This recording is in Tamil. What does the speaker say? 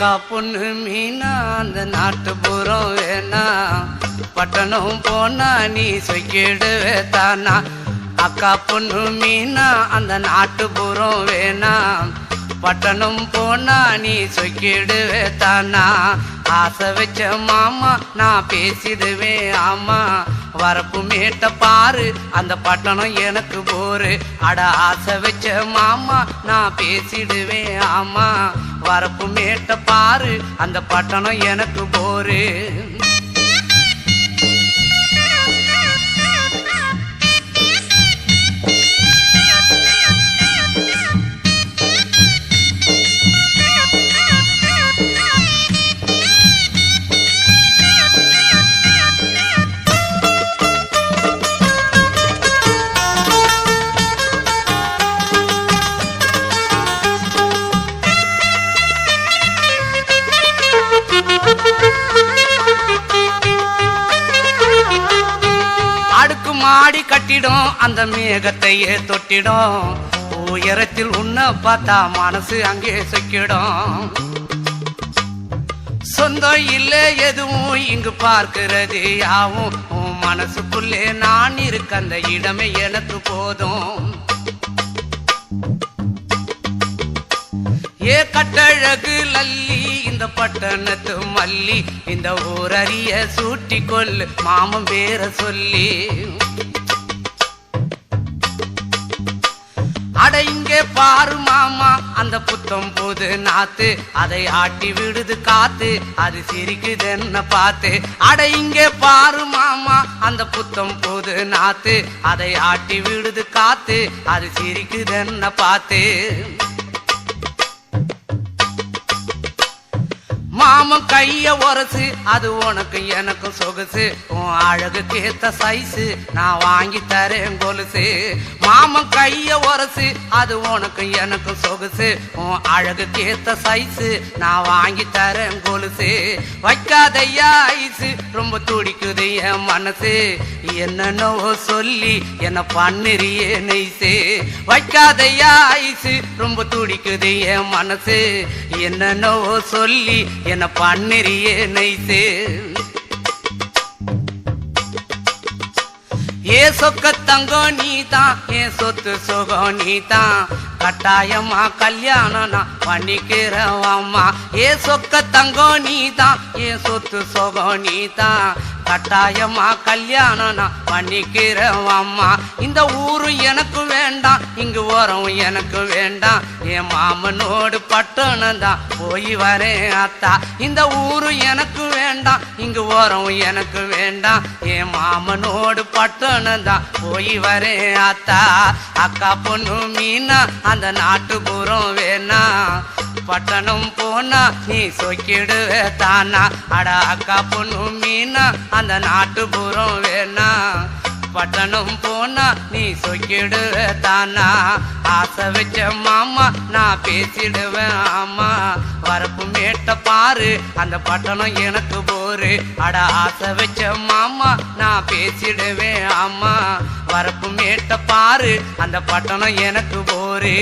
அக்கா பொண்ணு மீனா அந்த நாட்டுப்புறம் வேணா பட்டணம் போனா நீ சொக்கிடுவே தானா. அக்கா பொண்ணு மீனா அந்த நாட்டுப்புறம் வேணா பட்டணம் போனா நீ சொக்கிடுவே தானா. ஆசை வச்ச மாமா நான் பேசிடுவேன் ஆமா. வரப்பு மேட்ட பாரு அந்த பட்டணம் எனக்கு போரு. அட ஆசை வச்ச மாமா நான் பேசிடுவேன் ஆமா. வரப்பு மேட்ட பாரு அந்த பட்டணம் எனக்கு போரு. மாடி கட்டிடும் அந்த மேகத்தையே தொட்டிடும். உயரத்தில் உன்னை பார்த்தா மனசு அங்கே சொக்கிடும். சொந்தம் இல்லை எதுவும் இங்கு பார்க்கிறது யாவும் உன் மனசுக்குள்ளே நான் இருக்க அந்த இடமே எனக்கு போதும். ஏ கட்டழகு லல்லி இந்த பட்டணத்து மல்லி இந்த ஊரறிய சூட்டி கொல்லு மாமன் பேர சொல்லி. அட இங்கே பாரு மாமா அந்த புத்தம் போது நாத்து அதை ஆட்டி விடுது காத்து அது சிரிக்குது என்ன பார்த்து. அட இங்கே பாரு மாமா அந்த புத்தம் போது நாத்து அதை ஆட்டி விடுது காத்து அது சிரிக்குது என்ன பார்த்து. மாமன் கைய உரசு அது உனக்கு எனக்கும் சொகுசு. உன் அழகுக்கு ஏத்த சைஸு நான் வாங்கி தரேன் கொலுசு. மாமன் கைய உரசு அது உனக்கு எனக்கும் சொகுசு. உன் அழகுக்கு ஏத்த சைஸு நான் வாங்கி தரேன் கொலுசு. வைக்காதையா ஐசு ரொம்ப துடிக்குது என் மனசு. என்னன்னோ சொல்லி என்ன பண்ணுறியே நெய்சு. வைக்காதையா ஐசு ரொம்ப துடிக்குது என் மனசு. என்னன்னோ சொல்லி என்ன பண்ணுறியே நைசு. ஏ சொக்க தங்கம் நீதான் என் சொத்து சுகம் நீதான். கட்டாயமா கல்யாணம் நான் பண்ணிக்கிறேன் அம்மா. ஏ சொக்க தங்கம் நீதான் என் சொத்து சுகம் நீதான். கட்டாயமா கல்யாணம் நான் பண்ணிக்கிறேன் அம்மா. இந்த ஊரு எனக்கு வேண்டாம் இங்கு ஓரம் எனக்கு வேண்டாம். என் மாமனோடு பட்டணம் தான் போய் வரேன் அத்தா. இந்த ஊரு எனக்கு வேண்டாம் இங்கு ஓரம் எனக்கு வேண்டாம். என் மாமனோடு பட்டணம் தான் போய் வரேன் அத்தா. அக்கா பொண்ணு மீனா அந்த நாட்டுப்புறம் வேணா பட்டணம் போனா நீ சொக்கிடுவே தானா. அட அக்கா பொண்ணு மீனா அந்த நாட்டுப்புறம் வேணா பட்டணம் போனா நீ சொக்கிடுவே தானா. ஆசை வச்ச மாமா நான் பேசிடுவேன் ஆமா. வரப்பு மேட்ட பாரு அந்த பட்டணம் எனக்கு போரு. அட ஆசை வச்ச மாமா நான் பேசிடுவேன் ஆமா. வரப்பு மேட்ட பாரு அந்த பட்டணம் எனக்கு போரு.